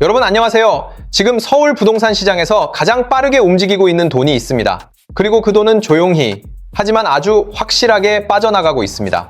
여러분 안녕하세요. 지금 서울 부동산 시장에서 가장 빠르게 움직이고 있는 돈이 있습니다. 그리고 그 돈은 조용히, 하지만 아주 확실하게 빠져나가고 있습니다.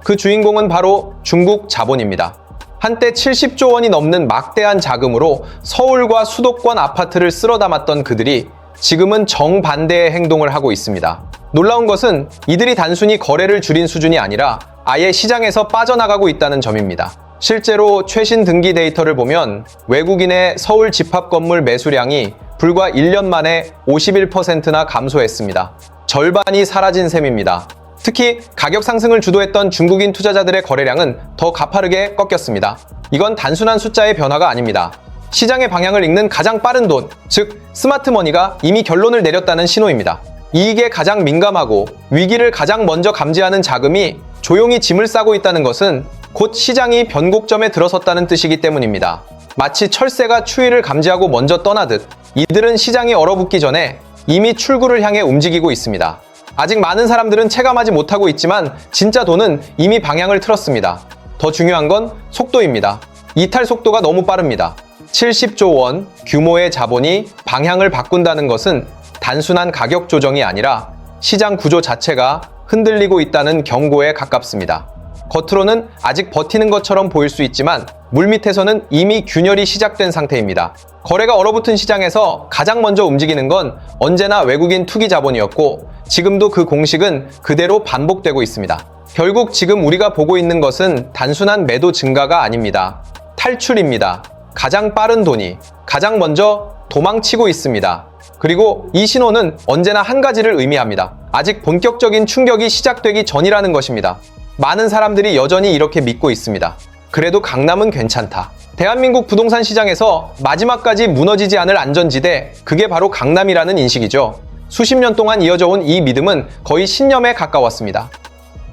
그 주인공은 바로 중국 자본입니다. 한때 70조 원이 넘는 막대한 자금으로 서울과 수도권 아파트를 쓸어 담았던 그들이 지금은 정반대의 행동을 하고 있습니다. 놀라운 것은 이들이 단순히 거래를 줄인 수준이 아니라 아예 시장에서 빠져나가고 있다는 점입니다. 실제로 최신 등기 데이터를 보면 외국인의 서울 집합 건물 매수량이 불과 1년 만에 51%나 감소했습니다. 절반이 사라진 셈입니다. 특히 가격 상승을 주도했던 중국인 투자자들의 거래량은 더 가파르게 꺾였습니다. 이건 단순한 숫자의 변화가 아닙니다. 시장의 방향을 읽는 가장 빠른 돈, 즉 스마트머니가 이미 결론을 내렸다는 신호입니다. 이익에 가장 민감하고 위기를 가장 먼저 감지하는 자금이 조용히 짐을 싸고 있다는 것은 곧 시장이 변곡점에 들어섰다는 뜻이기 때문입니다. 마치 철새가 추위를 감지하고 먼저 떠나듯 이들은 시장이 얼어붙기 전에 이미 출구를 향해 움직이고 있습니다. 아직 많은 사람들은 체감하지 못하고 있지만 진짜 돈은 이미 방향을 틀었습니다. 더 중요한 건 속도입니다. 이탈 속도가 너무 빠릅니다. 70조 원 규모의 자본이 방향을 바꾼다는 것은 단순한 가격 조정이 아니라 시장 구조 자체가 흔들리고 있다는 경고에 가깝습니다. 겉으로는 아직 버티는 것처럼 보일 수 있지만 물밑에서는 이미 균열이 시작된 상태입니다. 거래가 얼어붙은 시장에서 가장 먼저 움직이는 건 언제나 외국인 투기 자본이었고 지금도 그 공식은 그대로 반복되고 있습니다. 결국 지금 우리가 보고 있는 것은 단순한 매도 증가가 아닙니다. 탈출입니다. 가장 빠른 돈이 가장 먼저 도망치고 있습니다. 그리고 이 신호는 언제나 한 가지를 의미합니다. 아직 본격적인 충격이 시작되기 전이라는 것입니다. 많은 사람들이 여전히 이렇게 믿고 있습니다. 그래도 강남은 괜찮다. 대한민국 부동산 시장에서 마지막까지 무너지지 않을 안전지대, 그게 바로 강남이라는 인식이죠. 수십 년 동안 이어져 온 이 믿음은 거의 신념에 가까웠습니다.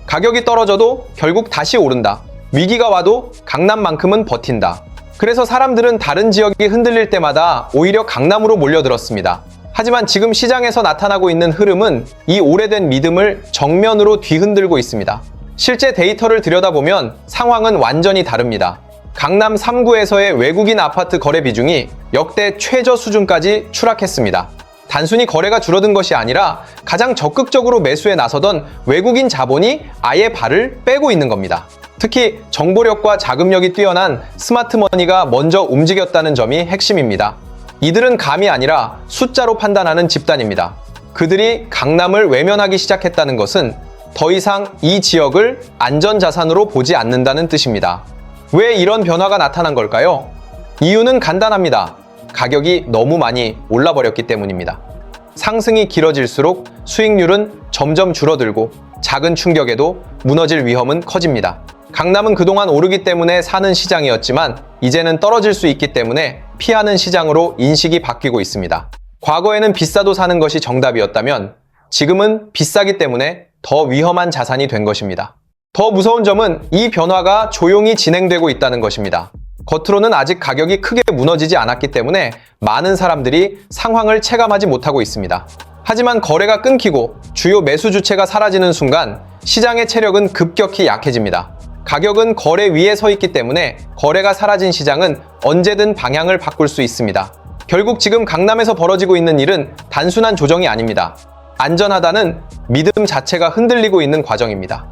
가격이 떨어져도 결국 다시 오른다. 위기가 와도 강남만큼은 버틴다. 그래서 사람들은 다른 지역이 흔들릴 때마다 오히려 강남으로 몰려들었습니다. 하지만 지금 시장에서 나타나고 있는 흐름은 이 오래된 믿음을 정면으로 뒤흔들고 있습니다. 실제 데이터를 들여다보면 상황은 완전히 다릅니다. 강남 3구에서의 외국인 아파트 거래 비중이 역대 최저 수준까지 추락했습니다. 단순히 거래가 줄어든 것이 아니라 가장 적극적으로 매수에 나서던 외국인 자본이 아예 발을 빼고 있는 겁니다. 특히 정보력과 자금력이 뛰어난 스마트머니가 먼저 움직였다는 점이 핵심입니다. 이들은 감이 아니라 숫자로 판단하는 집단입니다. 그들이 강남을 외면하기 시작했다는 것은 더 이상 이 지역을 안전자산으로 보지 않는다는 뜻입니다. 왜 이런 변화가 나타난 걸까요? 이유는 간단합니다. 가격이 너무 많이 올라버렸기 때문입니다. 상승이 길어질수록 수익률은 점점 줄어들고 작은 충격에도 무너질 위험은 커집니다. 강남은 그동안 오르기 때문에 사는 시장이었지만 이제는 떨어질 수 있기 때문에 피하는 시장으로 인식이 바뀌고 있습니다. 과거에는 비싸도 사는 것이 정답이었다면 지금은 비싸기 때문에 더 위험한 자산이 된 것입니다. 더 무서운 점은 이 변화가 조용히 진행되고 있다는 것입니다. 겉으로는 아직 가격이 크게 무너지지 않았기 때문에 많은 사람들이 상황을 체감하지 못하고 있습니다. 하지만 거래가 끊기고 주요 매수 주체가 사라지는 순간 시장의 체력은 급격히 약해집니다. 가격은 거래 위에 서 있기 때문에 거래가 사라진 시장은 언제든 방향을 바꿀 수 있습니다. 결국 지금 강남에서 벌어지고 있는 일은 단순한 조정이 아닙니다. 안전하다는 믿음 자체가 흔들리고 있는 과정입니다.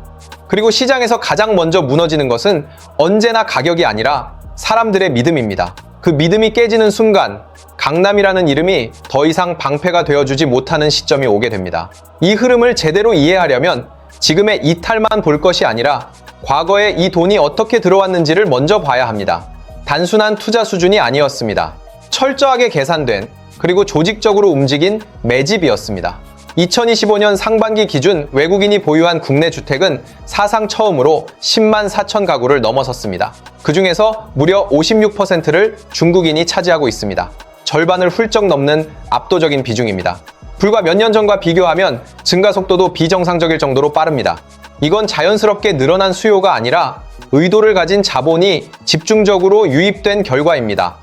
그리고 시장에서 가장 먼저 무너지는 것은 언제나 가격이 아니라 사람들의 믿음입니다. 그 믿음이 깨지는 순간 강남이라는 이름이 더 이상 방패가 되어주지 못하는 시점이 오게 됩니다. 이 흐름을 제대로 이해하려면 지금의 이탈만 볼 것이 아니라 과거에 이 돈이 어떻게 들어왔는지를 먼저 봐야 합니다. 단순한 투자 수준이 아니었습니다. 철저하게 계산된 그리고 조직적으로 움직인 매집이었습니다. 2025년 상반기 기준 외국인이 보유한 국내 주택은 사상 처음으로 10만 4천 가구를 넘어섰습니다. 그 중에서 무려 56%를 중국인이 차지하고 있습니다. 절반을 훌쩍 넘는 압도적인 비중입니다. 불과 몇 년 전과 비교하면 증가 속도도 비정상적일 정도로 빠릅니다. 이건 자연스럽게 늘어난 수요가 아니라 의도를 가진 자본이 집중적으로 유입된 결과입니다.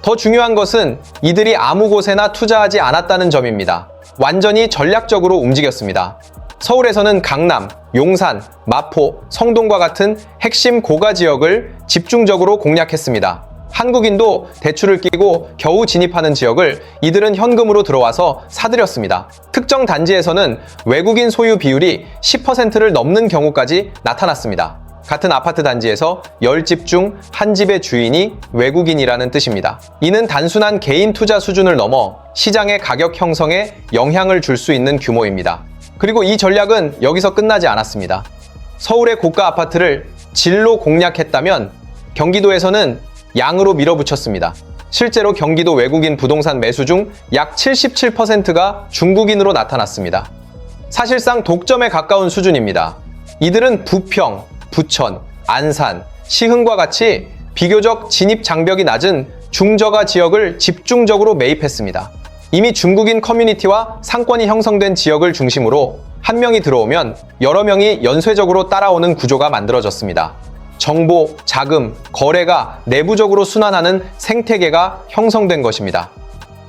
더 중요한 것은 이들이 아무 곳에나 투자하지 않았다는 점입니다. 완전히 전략적으로 움직였습니다. 서울에서는 강남, 용산, 마포, 성동과 같은 핵심 고가 지역을 집중적으로 공략했습니다. 한국인도 대출을 끼고 겨우 진입하는 지역을 이들은 현금으로 들어와서 사들였습니다. 특정 단지에서는 외국인 소유 비율이 10%를 넘는 경우까지 나타났습니다. 같은 아파트 단지에서 10집 중 한 집의 주인이 외국인이라는 뜻입니다. 이는 단순한 개인 투자 수준을 넘어 시장의 가격 형성에 영향을 줄 수 있는 규모입니다. 그리고 이 전략은 여기서 끝나지 않았습니다. 서울의 고가 아파트를 질로 공략했다면 경기도에서는 양으로 밀어붙였습니다. 실제로 경기도 외국인 부동산 매수 중 약 77%가 중국인으로 나타났습니다. 사실상 독점에 가까운 수준입니다. 이들은 부평, 부천, 안산, 시흥과 같이 비교적 진입 장벽이 낮은 중저가 지역을 집중적으로 매입했습니다. 이미 중국인 커뮤니티와 상권이 형성된 지역을 중심으로 한 명이 들어오면 여러 명이 연쇄적으로 따라오는 구조가 만들어졌습니다. 정보, 자금, 거래가 내부적으로 순환하는 생태계가 형성된 것입니다.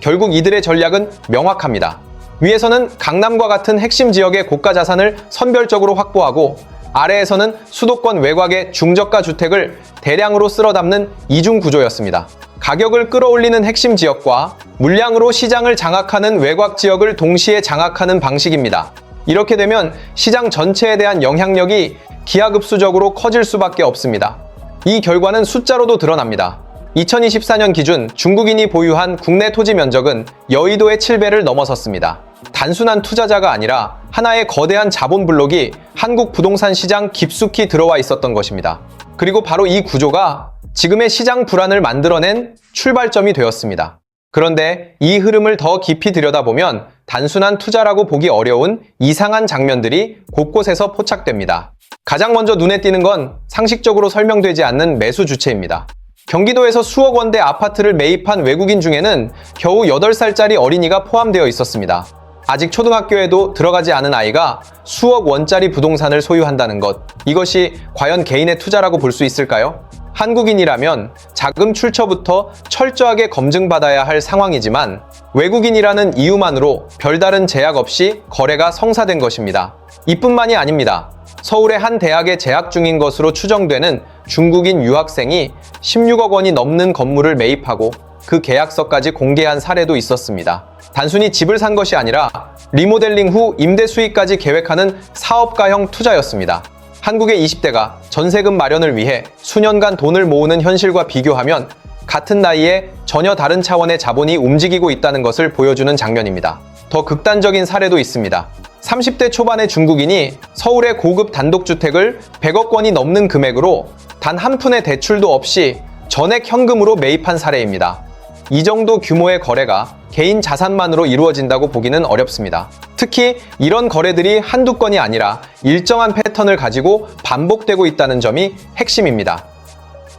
결국 이들의 전략은 명확합니다. 위에서는 강남과 같은 핵심 지역의 고가 자산을 선별적으로 확보하고 아래에서는 수도권 외곽의 중저가 주택을 대량으로 쓸어 담는 이중 구조였습니다. 가격을 끌어올리는 핵심 지역과 물량으로 시장을 장악하는 외곽 지역을 동시에 장악하는 방식입니다. 이렇게 되면 시장 전체에 대한 영향력이 기하급수적으로 커질 수밖에 없습니다. 이 결과는 숫자로도 드러납니다. 2024년 기준 중국인이 보유한 국내 토지 면적은 여의도의 7배를 넘어섰습니다. 단순한 투자자가 아니라 하나의 거대한 자본 블록이 한국 부동산 시장 깊숙이 들어와 있었던 것입니다. 그리고 바로 이 구조가 지금의 시장 불안을 만들어낸 출발점이 되었습니다. 그런데 이 흐름을 더 깊이 들여다보면 단순한 투자라고 보기 어려운 이상한 장면들이 곳곳에서 포착됩니다. 가장 먼저 눈에 띄는 건 상식적으로 설명되지 않는 매수 주체입니다. 경기도에서 수억 원대 아파트를 매입한 외국인 중에는 겨우 8살짜리 어린이가 포함되어 있었습니다. 아직 초등학교에도 들어가지 않은 아이가 수억 원짜리 부동산을 소유한다는 것, 이것이 과연 개인의 투자라고 볼 수 있을까요? 한국인이라면 자금 출처부터 철저하게 검증받아야 할 상황이지만 외국인이라는 이유만으로 별다른 제약 없이 거래가 성사된 것입니다. 이뿐만이 아닙니다. 서울의 한 대학에 재학 중인 것으로 추정되는 중국인 유학생이 16억 원이 넘는 건물을 매입하고 그 계약서까지 공개한 사례도 있었습니다. 단순히 집을 산 것이 아니라 리모델링 후 임대 수익까지 계획하는 사업가형 투자였습니다. 한국의 20대가 전세금 마련을 위해 수년간 돈을 모으는 현실과 비교하면 같은 나이에 전혀 다른 차원의 자본이 움직이고 있다는 것을 보여주는 장면입니다. 더 극단적인 사례도 있습니다. 30대 초반의 중국인이 서울의 고급 단독주택을 100억 원이 넘는 금액으로 단 한 푼의 대출도 없이 전액 현금으로 매입한 사례입니다. 이 정도 규모의 거래가 개인 자산만으로 이루어진다고 보기는 어렵습니다. 특히 이런 거래들이 한두 건이 아니라 일정한 패턴을 가지고 반복되고 있다는 점이 핵심입니다.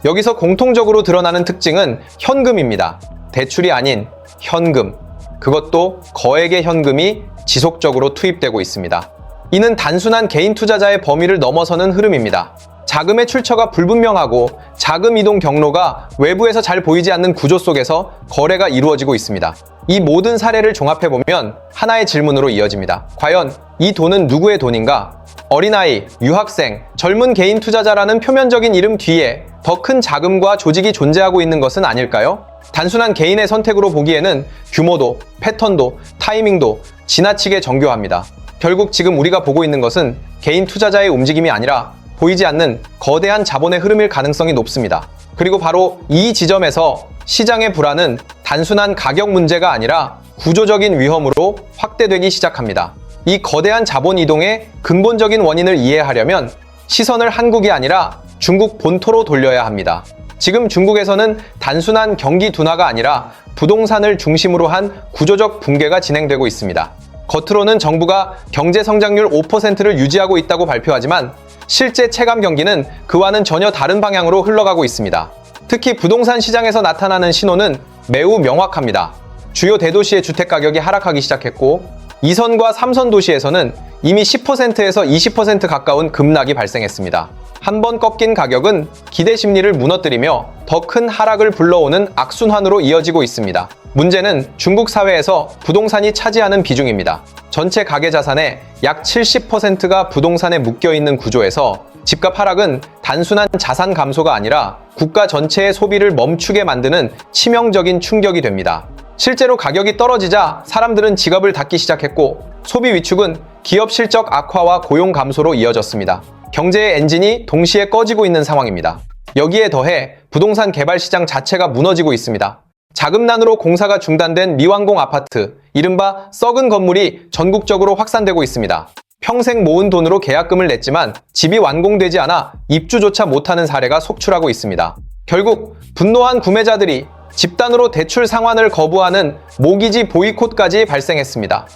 여기서 공통적으로 드러나는 특징은 현금입니다. 대출이 아닌 현금, 그것도 거액의 현금이 지속적으로 투입되고 있습니다. 이는 단순한 개인 투자자의 범위를 넘어서는 흐름입니다. 자금의 출처가 불분명하고 자금 이동 경로가 외부에서 잘 보이지 않는 구조 속에서 거래가 이루어지고 있습니다. 이 모든 사례를 종합해보면 하나의 질문으로 이어집니다. 과연 이 돈은 누구의 돈인가? 어린아이, 유학생, 젊은 개인 투자자라는 표면적인 이름 뒤에 더 큰 자금과 조직이 존재하고 있는 것은 아닐까요? 단순한 개인의 선택으로 보기에는 규모도, 패턴도, 타이밍도 지나치게 정교합니다. 결국 지금 우리가 보고 있는 것은 개인 투자자의 움직임이 아니라 보이지 않는 거대한 자본의 흐름일 가능성이 높습니다. 그리고 바로 이 지점에서 시장의 불안은 단순한 가격 문제가 아니라 구조적인 위험으로 확대되기 시작합니다. 이 거대한 자본 이동의 근본적인 원인을 이해하려면 시선을 한국이 아니라 중국 본토로 돌려야 합니다. 지금 중국에서는 단순한 경기 둔화가 아니라 부동산을 중심으로 한 구조적 붕괴가 진행되고 있습니다. 겉으로는 정부가 경제 성장률 5%를 유지하고 있다고 발표하지만 실제 체감 경기는 그와는 전혀 다른 방향으로 흘러가고 있습니다. 특히 부동산 시장에서 나타나는 신호는 매우 명확합니다. 주요 대도시의 주택 가격이 하락하기 시작했고 2선과 3선 도시에서는 이미 10%에서 20% 가까운 급락이 발생했습니다. 한 번 꺾인 가격은 기대 심리를 무너뜨리며 더 큰 하락을 불러오는 악순환으로 이어지고 있습니다. 문제는 중국 사회에서 부동산이 차지하는 비중입니다. 전체 가계 자산의 약 70%가 부동산에 묶여있는 구조에서 집값 하락은 단순한 자산 감소가 아니라 국가 전체의 소비를 멈추게 만드는 치명적인 충격이 됩니다. 실제로 가격이 떨어지자 사람들은 지갑을 닫기 시작했고, 소비 위축은 기업 실적 악화와 고용 감소로 이어졌습니다. 경제의 엔진이 동시에 꺼지고 있는 상황입니다. 여기에 더해 부동산 개발 시장 자체가 무너지고 있습니다. 자금난으로 공사가 중단된 미완공 아파트, 이른바 썩은 건물이 전국적으로 확산되고 있습니다. 평생 모은 돈으로 계약금을 냈지만 집이 완공되지 않아 입주조차 못하는 사례가 속출하고 있습니다. 결국 분노한 구매자들이 집단으로 대출 상환을 거부하는 모기지 보이콧까지 발생했습니다.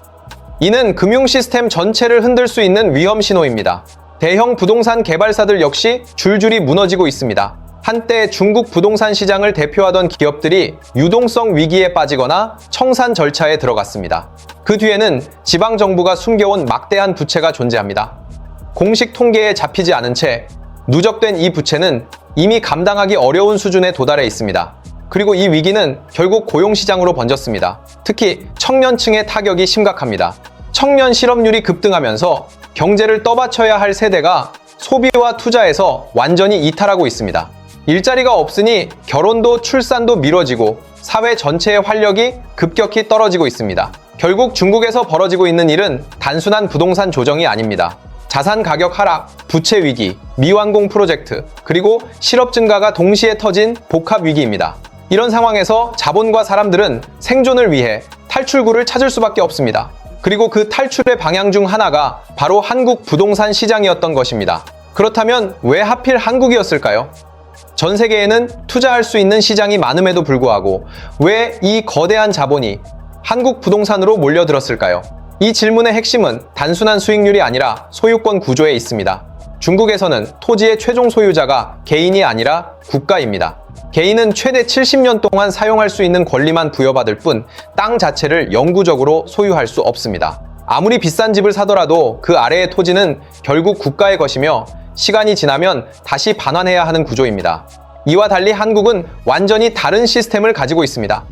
이는 금융 시스템 전체를 흔들 수 있는 위험 신호입니다. 대형 부동산 개발사들 역시 줄줄이 무너지고 있습니다. 한때 중국 부동산 시장을 대표하던 기업들이 유동성 위기에 빠지거나 청산 절차에 들어갔습니다. 그 뒤에는 지방정부가 숨겨온 막대한 부채가 존재합니다. 공식 통계에 잡히지 않은 채 누적된 이 부채는 이미 감당하기 어려운 수준에 도달해 있습니다. 그리고 이 위기는 결국 고용시장으로 번졌습니다. 특히 청년층의 타격이 심각합니다. 청년 실업률이 급등하면서 경제를 떠받쳐야 할 세대가 소비와 투자에서 완전히 이탈하고 있습니다. 일자리가 없으니 결혼도 출산도 미뤄지고 사회 전체의 활력이 급격히 떨어지고 있습니다. 결국 중국에서 벌어지고 있는 일은 단순한 부동산 조정이 아닙니다. 자산 가격 하락, 부채 위기, 미완공 프로젝트, 그리고 실업 증가가 동시에 터진 복합 위기입니다. 이런 상황에서 자본과 사람들은 생존을 위해 탈출구를 찾을 수밖에 없습니다. 그리고 그 탈출의 방향 중 하나가 바로 한국 부동산 시장이었던 것입니다. 그렇다면 왜 하필 한국이었을까요? 전 세계에는 투자할 수 있는 시장이 많음에도 불구하고 왜 이 거대한 자본이 한국 부동산으로 몰려들었을까요? 이 질문의 핵심은 단순한 수익률이 아니라 소유권 구조에 있습니다. 중국에서는 토지의 최종 소유자가 개인이 아니라 국가입니다. 개인은 최대 70년 동안 사용할 수 있는 권리만 부여받을 뿐 땅 자체를 영구적으로 소유할 수 없습니다. 아무리 비싼 집을 사더라도 그 아래의 토지는 결국 국가의 것이며 시간이 지나면 다시 반환해야 하는 구조입니다. 이와 달리 한국은 완전히 다른 시스템을 가지고 있습니다.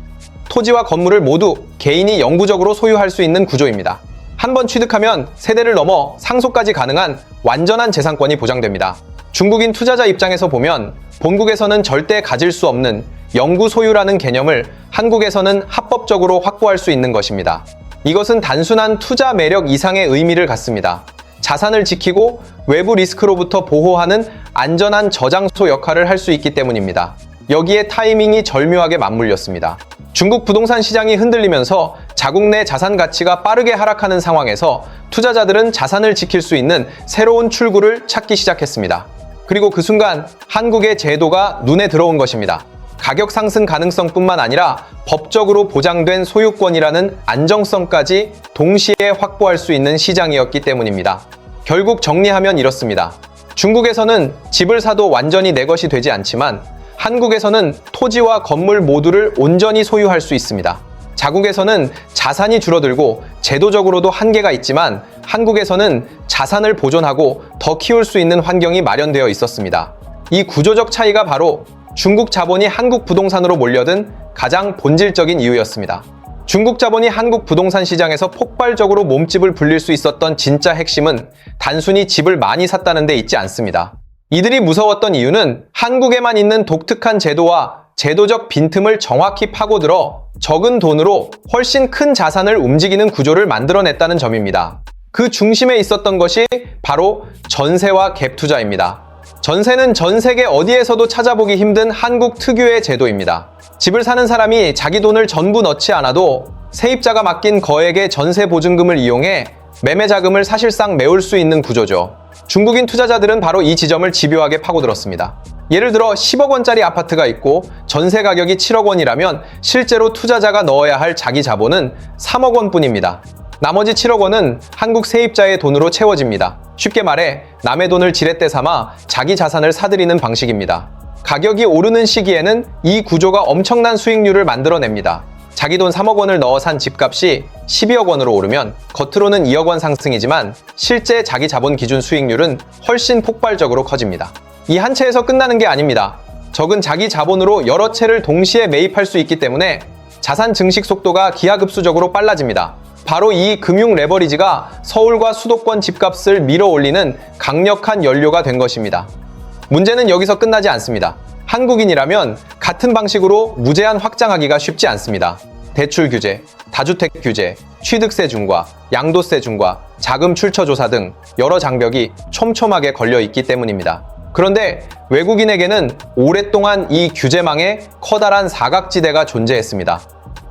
토지와 건물을 모두 개인이 영구적으로 소유할 수 있는 구조입니다. 한번 취득하면 세대를 넘어 상속까지 가능한 완전한 재산권이 보장됩니다. 중국인 투자자 입장에서 보면 본국에서는 절대 가질 수 없는 영구 소유라는 개념을 한국에서는 합법적으로 확보할 수 있는 것입니다. 이것은 단순한 투자 매력 이상의 의미를 갖습니다. 자산을 지키고 외부 리스크로부터 보호하는 안전한 저장소 역할을 할 수 있기 때문입니다. 여기에 타이밍이 절묘하게 맞물렸습니다. 중국 부동산 시장이 흔들리면서 자국 내 자산 가치가 빠르게 하락하는 상황에서 투자자들은 자산을 지킬 수 있는 새로운 출구를 찾기 시작했습니다. 그리고 그 순간 한국의 제도가 눈에 들어온 것입니다. 가격 상승 가능성뿐만 아니라 법적으로 보장된 소유권이라는 안정성까지 동시에 확보할 수 있는 시장이었기 때문입니다. 결국 정리하면 이렇습니다. 중국에서는 집을 사도 완전히 내 것이 되지 않지만 한국에서는 토지와 건물 모두를 온전히 소유할 수 있습니다. 자국에서는 자산이 줄어들고 제도적으로도 한계가 있지만 한국에서는 자산을 보존하고 더 키울 수 있는 환경이 마련되어 있었습니다. 이 구조적 차이가 바로 중국 자본이 한국 부동산으로 몰려든 가장 본질적인 이유였습니다. 중국 자본이 한국 부동산 시장에서 폭발적으로 몸집을 불릴 수 있었던 진짜 핵심은 단순히 집을 많이 샀다는 데 있지 않습니다. 이들이 무서웠던 이유는 한국에만 있는 독특한 제도와 제도적 빈틈을 정확히 파고들어 적은 돈으로 훨씬 큰 자산을 움직이는 구조를 만들어냈다는 점입니다. 그 중심에 있었던 것이 바로 전세와 갭 투자입니다. 전세는 전 세계 어디에서도 찾아보기 힘든 한국 특유의 제도입니다. 집을 사는 사람이 자기 돈을 전부 넣지 않아도 세입자가 맡긴 거액의 전세 보증금을 이용해 매매 자금을 사실상 메울 수 있는 구조죠. 중국인 투자자들은 바로 이 지점을 집요하게 파고들었습니다. 예를 들어 10억 원짜리 아파트가 있고 전세 가격이 7억 원이라면 실제로 투자자가 넣어야 할 자기 자본은 3억 원뿐입니다. 나머지 7억 원은 한국 세입자의 돈으로 채워집니다. 쉽게 말해 남의 돈을 지렛대 삼아 자기 자산을 사들이는 방식입니다. 가격이 오르는 시기에는 이 구조가 엄청난 수익률을 만들어냅니다. 자기 돈 3억 원을 넣어 산 집값이 12억 원으로 오르면 겉으로는 2억 원 상승이지만 실제 자기 자본 기준 수익률은 훨씬 폭발적으로 커집니다. 이 한 채에서 끝나는 게 아닙니다. 적은 자기 자본으로 여러 채를 동시에 매입할 수 있기 때문에 자산 증식 속도가 기하급수적으로 빨라집니다. 바로 이 금융 레버리지가 서울과 수도권 집값을 밀어올리는 강력한 연료가 된 것입니다. 문제는 여기서 끝나지 않습니다. 한국인이라면 같은 방식으로 무제한 확장하기가 쉽지 않습니다. 대출 규제, 다주택 규제, 취득세 중과, 양도세 중과, 자금 출처 조사 등 여러 장벽이 촘촘하게 걸려 있기 때문입니다. 그런데 외국인에게는 오랫동안 이 규제망에 커다란 사각지대가 존재했습니다.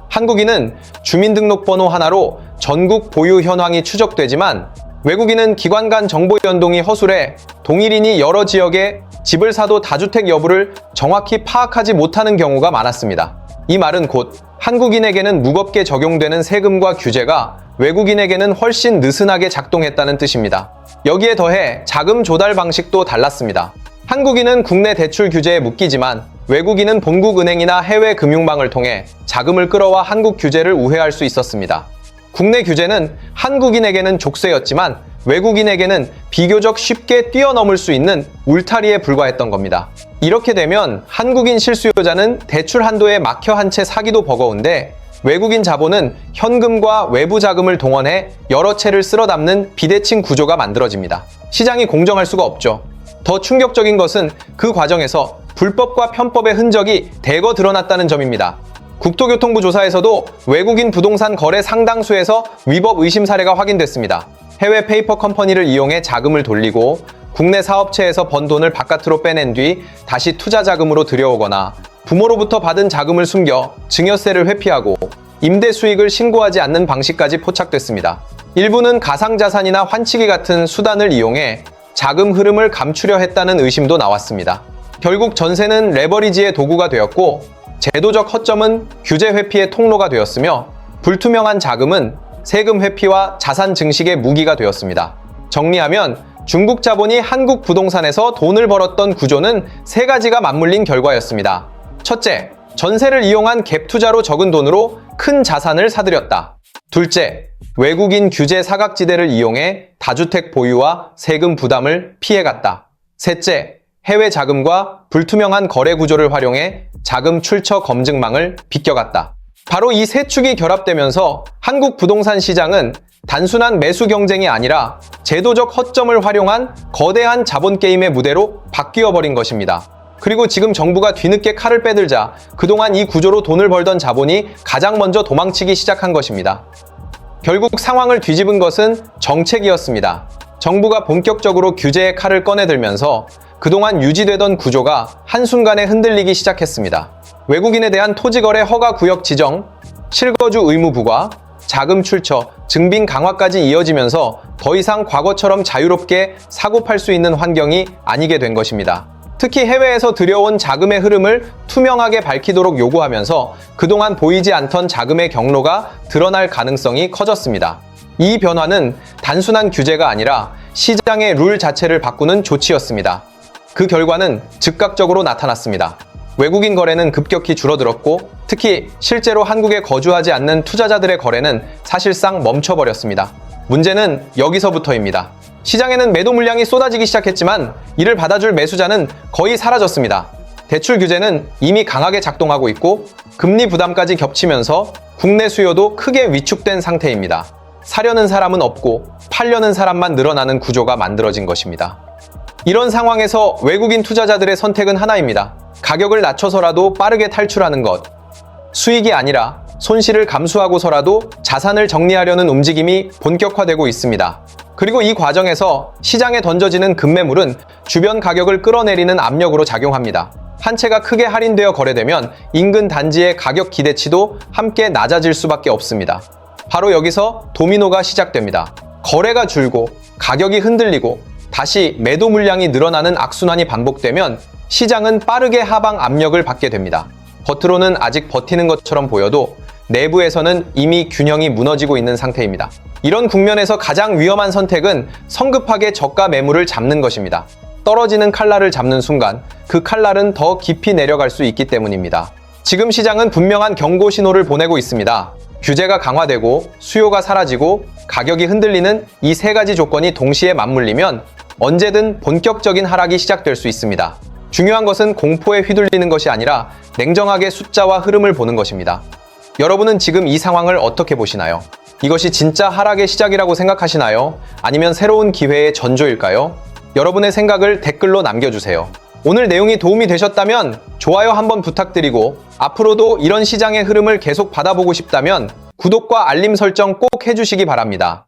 한국인은 주민등록번호 하나로 전국 보유 현황이 추적되지만 외국인은 기관 간 정보 연동이 허술해 동일인이 여러 지역에 집을 사도 다주택 여부를 정확히 파악하지 못하는 경우가 많았습니다. 이 말은 곧 한국인에게는 무겁게 적용되는 세금과 규제가 외국인에게는 훨씬 느슨하게 작동했다는 뜻입니다. 여기에 더해 자금 조달 방식도 달랐습니다. 한국인은 국내 대출 규제에 묶이지만 외국인은 본국 은행이나 해외 금융망을 통해 자금을 끌어와 한국 규제를 우회할 수 있었습니다. 국내 규제는 한국인에게는 족쇄였지만 외국인에게는 비교적 쉽게 뛰어넘을 수 있는 울타리에 불과했던 겁니다. 이렇게 되면 한국인 실수요자는 대출 한도에 막혀 한 채 사기도 버거운데 외국인 자본은 현금과 외부 자금을 동원해 여러 채를 쓸어 담는 비대칭 구조가 만들어집니다. 시장이 공정할 수가 없죠. 더 충격적인 것은 그 과정에서 불법과 편법의 흔적이 대거 드러났다는 점입니다. 국토교통부 조사에서도 외국인 부동산 거래 상당수에서 위법 의심 사례가 확인됐습니다. 해외 페이퍼 컴퍼니를 이용해 자금을 돌리고 국내 사업체에서 번 돈을 바깥으로 빼낸 뒤 다시 투자 자금으로 들여오거나 부모로부터 받은 자금을 숨겨 증여세를 회피하고 임대 수익을 신고하지 않는 방식까지 포착됐습니다. 일부는 가상자산이나 환치기 같은 수단을 이용해 자금 흐름을 감추려 했다는 의심도 나왔습니다. 결국 전세는 레버리지의 도구가 되었고 제도적 허점은 규제 회피의 통로가 되었으며 불투명한 자금은 세금 회피와 자산 증식의 무기가 되었습니다. 정리하면 중국 자본이 한국 부동산에서 돈을 벌었던 구조는 세 가지가 맞물린 결과였습니다. 첫째, 전세를 이용한 갭 투자로 적은 돈으로 큰 자산을 사들였다. 둘째, 외국인 규제 사각지대를 이용해 다주택 보유와 세금 부담을 피해갔다. 셋째, 해외 자금과 불투명한 거래 구조를 활용해 자금 출처 검증망을 비껴갔다. 바로 이 세 축이 결합되면서 한국 부동산 시장은 단순한 매수 경쟁이 아니라 제도적 허점을 활용한 거대한 자본 게임의 무대로 바뀌어버린 것입니다. 그리고 지금 정부가 뒤늦게 칼을 빼들자 그동안 이 구조로 돈을 벌던 자본이 가장 먼저 도망치기 시작한 것입니다. 결국 상황을 뒤집은 것은 정책이었습니다. 정부가 본격적으로 규제의 칼을 꺼내들면서 그동안 유지되던 구조가 한순간에 흔들리기 시작했습니다. 외국인에 대한 토지거래 허가 구역 지정, 실거주 의무 부과, 자금 출처, 증빙 강화까지 이어지면서 더 이상 과거처럼 자유롭게 사고 팔 수 있는 환경이 아니게 된 것입니다. 특히 해외에서 들여온 자금의 흐름을 투명하게 밝히도록 요구하면서 그동안 보이지 않던 자금의 경로가 드러날 가능성이 커졌습니다. 이 변화는 단순한 규제가 아니라 시장의 룰 자체를 바꾸는 조치였습니다. 그 결과는 즉각적으로 나타났습니다. 외국인 거래는 급격히 줄어들었고 특히 실제로 한국에 거주하지 않는 투자자들의 거래는 사실상 멈춰버렸습니다. 문제는 여기서부터입니다. 시장에는 매도 물량이 쏟아지기 시작했지만 이를 받아줄 매수자는 거의 사라졌습니다. 대출 규제는 이미 강하게 작동하고 있고 금리 부담까지 겹치면서 국내 수요도 크게 위축된 상태입니다. 사려는 사람은 없고 팔려는 사람만 늘어나는 구조가 만들어진 것입니다. 이런 상황에서 외국인 투자자들의 선택은 하나입니다. 가격을 낮춰서라도 빠르게 탈출하는 것. 수익이 아니라 손실을 감수하고서라도 자산을 정리하려는 움직임이 본격화되고 있습니다. 그리고 이 과정에서 시장에 던져지는 급매물은 주변 가격을 끌어내리는 압력으로 작용합니다. 한 채가 크게 할인되어 거래되면 인근 단지의 가격 기대치도 함께 낮아질 수밖에 없습니다. 바로 여기서 도미노가 시작됩니다. 거래가 줄고 가격이 흔들리고 다시 매도 물량이 늘어나는 악순환이 반복되면 시장은 빠르게 하방 압력을 받게 됩니다. 겉으로는 아직 버티는 것처럼 보여도 내부에서는 이미 균형이 무너지고 있는 상태입니다. 이런 국면에서 가장 위험한 선택은 성급하게 저가 매물을 잡는 것입니다. 떨어지는 칼날을 잡는 순간 그 칼날은 더 깊이 내려갈 수 있기 때문입니다. 지금 시장은 분명한 경고 신호를 보내고 있습니다. 규제가 강화되고 수요가 사라지고 가격이 흔들리는 이 세 가지 조건이 동시에 맞물리면 언제든 본격적인 하락이 시작될 수 있습니다. 중요한 것은 공포에 휘둘리는 것이 아니라 냉정하게 숫자와 흐름을 보는 것입니다. 여러분은 지금 이 상황을 어떻게 보시나요? 이것이 진짜 하락의 시작이라고 생각하시나요? 아니면 새로운 기회의 전조일까요? 여러분의 생각을 댓글로 남겨주세요. 오늘 내용이 도움이 되셨다면 좋아요 한번 부탁드리고 앞으로도 이런 시장의 흐름을 계속 받아보고 싶다면 구독과 알림 설정 꼭 해주시기 바랍니다.